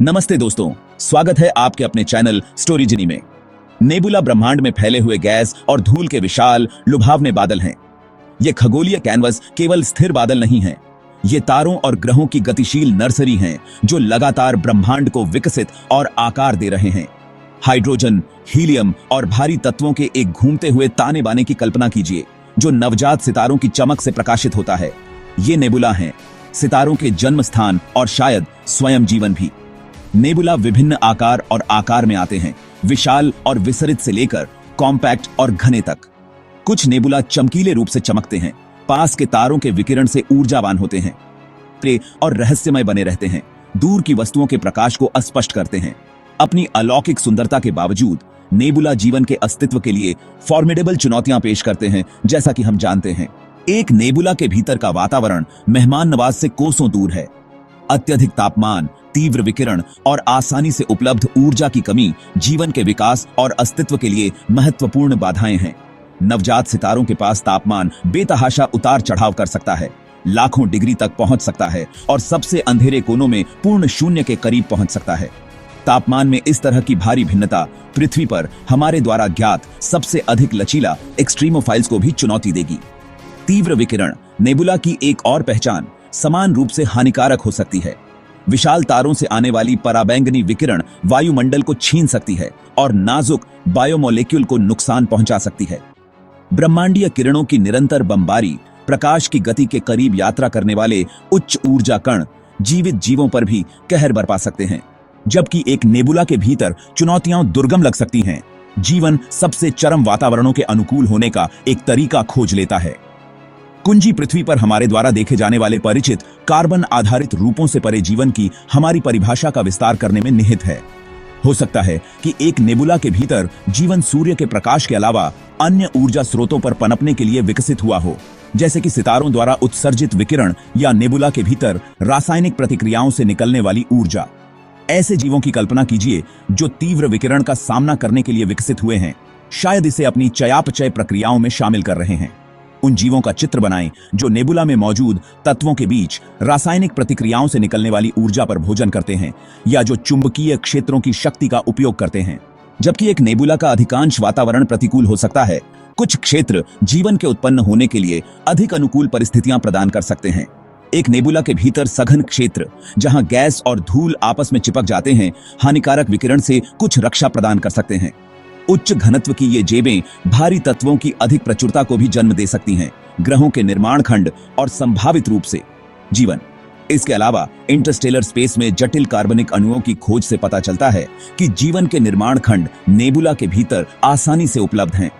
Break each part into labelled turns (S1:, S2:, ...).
S1: नमस्ते दोस्तों, स्वागत है आपके अपने चैनल स्टोरीजिनी में। नेबुला ब्रह्मांड में फैले हुए गैस और धूल के विशाल लुभावने बादल हैं। ये खगोलीय कैनवस केवल स्थिर बादल नहीं हैं, ये तारों और ग्रहों की गतिशील नर्सरी हैं जो लगातार ब्रह्मांड को विकसित और आकार दे रहे हैं। हाइड्रोजन, हीलियम और भारी तत्वों के एक घूमते हुए ताने बाने की कल्पना कीजिए जो नवजात सितारों की चमक से प्रकाशित होता है। ये नेबुला हैं, सितारों के जन्म स्थान और शायद स्वयं जीवन भी। नेबुला विभिन्न आकार और आकार में आते हैं, विशाल और विसरित से लेकर कॉम्पैक्ट और घने तक। कुछ नेबुला चमकीले रूप से चमकते हैं, पास के तारों के विकिरण से ऊर्जावान होते हैं और रहस्यमय बने रहते हैं, दूर की वस्तुओं के प्रकाश को अस्पष्ट करते हैं। अपनी अलौकिक सुंदरता के बावजूद नेबुला जीवन के अस्तित्व के लिए फॉर्मिडेबल चुनौतियां पेश करते हैं। जैसा कि हम जानते हैं, एक नेबुला के भीतर का वातावरण मेहमान नवाज से कोसों दूर है। अत्यधिक तापमान, तीव्र विकिरण और आसानी से उपलब्ध ऊर्जा की कमी जीवन के विकास और अस्तित्व के लिए महत्वपूर्ण बाधाएं हैं। नवजात सितारों के पास तापमान बेतहाशा उतार चढ़ाव कर सकता है, लाखों डिग्री तक पहुंच सकता है और सबसे अंधेरे कोनों में पूर्ण शून्य के करीब पहुंच सकता है। तापमान में इस तरह की भारी भिन्नता पृथ्वी पर हमारे द्वारा ज्ञात सबसे अधिक लचीला एक्सट्रीमोफाइल्स को भी चुनौती देगी। तीव्र विकिरण नेबुला की एक और पहचान समान रूप से हानिकारक हो सकती है। विशाल तारों से आने वाली पराबैंगनी विकिरण वायुमंडल को छीन सकती है और नाजुक बायोमोलेक्यूल को नुकसान पहुंचा सकती है। ब्रह्मांडीय किरणों की निरंतर बमबारी प्रकाश की गति के करीब यात्रा करने वाले उच्च ऊर्जा कण जीवित जीवों पर भी कहर बरपा सकते हैं। जबकि एक नेबुला के भीतर चुनौतियां दुर्गम लग सकती हैं, जीवन सबसे चरम वातावरणों के अनुकूल होने का एक तरीका खोज लेता है। कुंजी पृथ्वी पर हमारे द्वारा देखे जाने वाले परिचित कार्बन आधारित रूपों से परे जीवन की हमारी परिभाषा का विस्तार करने में निहित है। हो सकता है कि एक नेबुला के भीतर जीवन सूर्य के प्रकाश के अलावा अन्य ऊर्जा स्रोतों पर पनपने के लिए विकसित हुआ हो, जैसे कि सितारों द्वारा उत्सर्जित विकिरण या नेबुला के भीतर रासायनिक प्रतिक्रियाओं से निकलने वाली ऊर्जा। ऐसे जीवों की कल्पना कीजिए जो तीव्र विकिरण का सामना करने के लिए विकसित हुए हैं, शायद इसे अपनी चयापचय प्रक्रियाओं में शामिल कर रहे हैं। उन जीवों का चित्र बनाएं जो नेबुला में मौजूद तत्वों के बीच रासायनिक प्रतिक्रियाओं से निकलने वाली ऊर्जा पर भोजन करते हैं या जो चुंबकीय क्षेत्रों की शक्ति का उपयोग करते हैं। जबकि एक नेबुला का अधिकांश वातावरण प्रतिकूल हो सकता है, कुछ क्षेत्र जीवन के उत्पन्न होने के लिए अधिक अनुकूल परिस्थितियां प्रदान कर सकते हैं। एक नेबुला के भीतर सघन क्षेत्र जहां गैस और धूल आपस में चिपक जाते हैं, हानिकारक विकिरण से कुछ रक्षा प्रदान कर सकते हैं। उच्च घनत्व की ये जेबें भारी तत्वों की अधिक प्रचुरता को भी जन्म दे सकती हैं, ग्रहों के निर्माण खंड और संभावित रूप से जीवन। इसके अलावा इंटरस्टेलर स्पेस में जटिल कार्बनिक अणुओं की खोज से पता चलता है कि जीवन के निर्माण खंड नेबुला के भीतर आसानी से उपलब्ध हैं।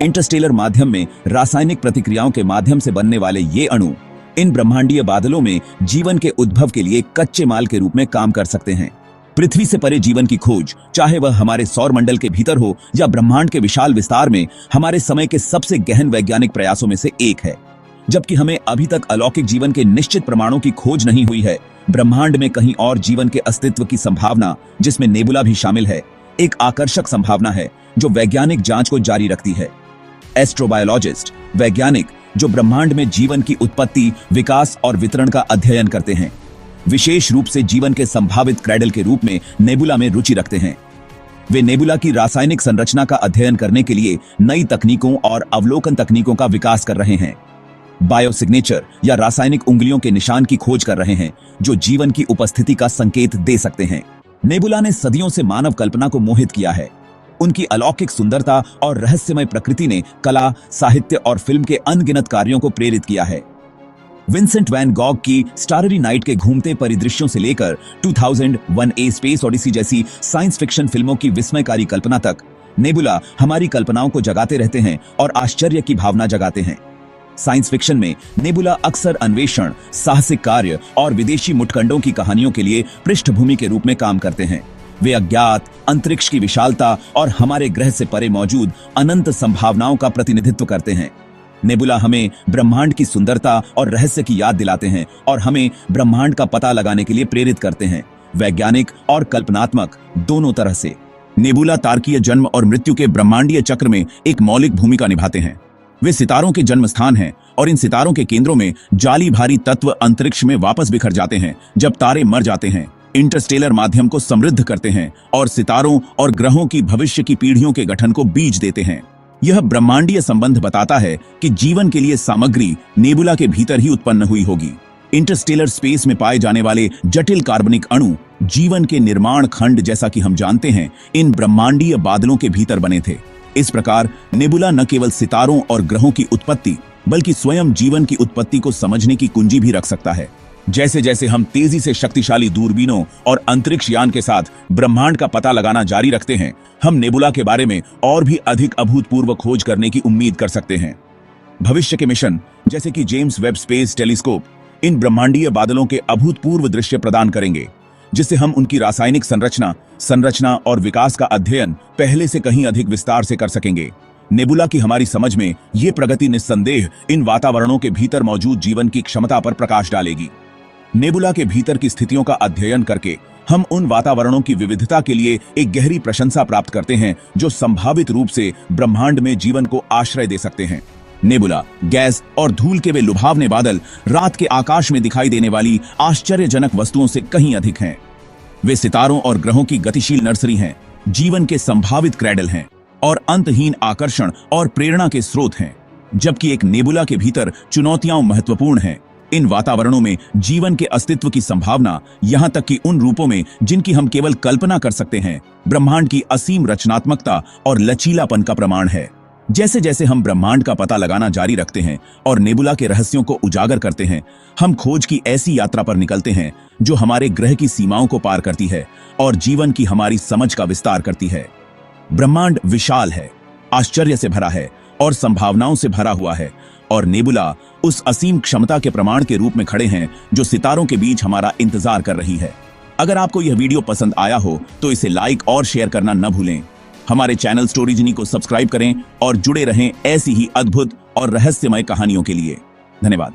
S1: इंटरस्टेलर माध्यम में रासायनिक प्रतिक्रियाओं के माध्यम से बनने वाले ये अणु इन ब्रह्मांडीय बादलों में जीवन के उद्भव के लिए कच्चे माल के रूप में काम कर सकते हैं। पृथ्वी से परे जीवन की खोज, चाहे वह हमारे सौर मंडल के भीतर हो या ब्रह्मांड के विशाल विस्तार में, हमारे समय के सबसे गहन वैज्ञानिक प्रयासों में से एक है। जबकि हमें अभी तक अलौकिक जीवन के निश्चित प्रमाणों की खोज नहीं हुई है, ब्रह्मांड में कहीं और जीवन के अस्तित्व की संभावना, जिसमें नेबुला भी शामिल है, एक आकर्षक संभावना है जो वैज्ञानिक जांच को जारी रखती है। एस्ट्रोबायोलॉजिस्ट, वैज्ञानिक जो ब्रह्मांड में जीवन की उत्पत्ति, विकास और वितरण का अध्ययन करते हैं, विशेष रूप से जीवन के संभावित क्रैडल के रूप में नेबुला में रुचि रखते हैं। वे नेबुला की रासायनिक संरचना का अध्ययन करने के लिए नई तकनीकों और अवलोकन तकनीकों का विकास कर रहे हैं। बायोसिग्नेचर या रासायनिक उंगलियों के निशान की खोज कर रहे हैं जो जीवन की उपस्थिति का संकेत दे सकते हैं। नेबुला ने सदियों से मानव कल्पना को मोहित किया है। उनकी अलौकिक सुंदरता और रहस्यमय प्रकृति ने कला, साहित्य और फिल्म के अनगिनत कार्यों को प्रेरित किया है। विंसेंट वैन गॉग की स्टाररी नाइट के घूमते परिदृश्यों से लेकर 2001 ए स्पेस ओडिसी जैसी साइंस फिक्शन फिल्मों की विस्मयकारी कल्पना तक, नेबुला हमारी कल्पनाओं को जगाते रहते हैं और आश्चर्य की भावना जगाते हैं। साइंस फिक्शन में नेबुला अक्सर अन्वेषण, साहसिक कार्य और विदेशी मुठकंडों की कहानियों के लिए पृष्ठभूमि के रूप में काम करते हैं। वे अज्ञात अंतरिक्ष की विशालता और हमारे ग्रह से परे मौजूद अनंत संभावनाओं का प्रतिनिधित्व करते हैं। नेबुला हमें ब्रह्मांड की सुंदरता और रहस्य की याद दिलाते हैं और हमें ब्रह्मांड का पता लगाने के लिए प्रेरित करते हैं, वैज्ञानिक और कल्पनात्मक दोनों तरह से। नेबुला तारकीय जन्म और मृत्यु के ब्रह्मांडीय चक्र में एक मौलिक भूमिका निभाते हैं। वे सितारों के जन्म स्थान हैं और इन सितारों के केंद्रों में जाली भारी तत्व अंतरिक्ष में वापस बिखर जाते हैं जब तारे मर जाते हैं। इंटरस्टेलर माध्यम को समृद्ध करते हैं और सितारों और ग्रहों की भविष्य की पीढ़ियों के गठन को बीज देते हैं। यह ब्रह्मांडीय संबंध बताता है कि जीवन के लिए सामग्री नेबुला के भीतर ही उत्पन्न हुई होगी। इंटरस्टेलर स्पेस में पाए जाने वाले जटिल कार्बनिक अणु जीवन के निर्माण खंड, जैसा कि हम जानते हैं, इन ब्रह्मांडीय बादलों के भीतर बने थे। इस प्रकार नेबुला न केवल सितारों और ग्रहों की उत्पत्ति बल्कि स्वयं जीवन की उत्पत्ति को समझने की कुंजी भी रख सकता है। जैसे जैसे हम तेजी से शक्तिशाली दूरबीनों और अंतरिक्ष यान के साथ ब्रह्मांड का पता लगाना जारी रखते हैं, हम नेबुला के बारे में और भी अधिक अभूतपूर्व खोज करने की उम्मीद कर सकते हैं। भविष्य के मिशन जैसे कि जेम्स वेब स्पेस टेलीस्कोप इन ब्रह्मांडीय बादलों के अभूतपूर्व दृश्य प्रदान करेंगे, जिससे हम उनकी रासायनिक संरचना और विकास का अध्ययन पहले से कहीं अधिक विस्तार से कर सकेंगे। नेबुला की हमारी समझ में ये प्रगति निस्संदेह इन वातावरणों के भीतर मौजूद जीवन की क्षमता पर प्रकाश डालेगी। नेबुला के भीतर की स्थितियों का अध्ययन करके हम उन वातावरणों की विविधता के लिए एक गहरी प्रशंसा प्राप्त करते हैं जो संभावित रूप से ब्रह्मांड में जीवन को आश्रय दे सकते हैं। नेबुला, गैस और धूल के वे लुभावने बादल रात के आकाश में दिखाई देने वाली आश्चर्यजनक वस्तुओं से कहीं अधिक हैं। वे सितारों और ग्रहों की गतिशील नर्सरी हैं, जीवन के संभावित क्रैडल हैं और अंतहीन आकर्षण और प्रेरणा के स्रोत हैं। जबकि एक नेबुला के भीतर चुनौतियां महत्वपूर्ण हैं। इन वातावरणों में जीवन के अस्तित्व की संभावना, यहां तक कि उन रूपों में जिनकी हम केवल कल्पना कर सकते हैं, ब्रह्मांड की असीम रचनात्मकता और लचीलापन का प्रमाण है। जैसे जैसे हम ब्रह्मांड का पता लगाना जारी रखते हैं और नेबुला के रहस्यों को उजागर करते हैं, हम खोज की ऐसी यात्रा पर निकलते हैं जो हमारे ग्रह की सीमाओं को पार करती है और जीवन की हमारी समझ का विस्तार करती है। ब्रह्मांड विशाल है, आश्चर्य से भरा है और संभावनाओं से भरा हुआ है, और नेबुला उस असीम क्षमता के प्रमाण के रूप में खड़े हैं जो सितारों के बीच हमारा इंतजार कर रही है। अगर आपको यह वीडियो पसंद आया हो तो इसे लाइक और शेयर करना न भूलें। हमारे चैनल स्टोरीजिनी को सब्सक्राइब करें और जुड़े रहें ऐसी ही अद्भुत और रहस्यमय कहानियों के लिए। धन्यवाद।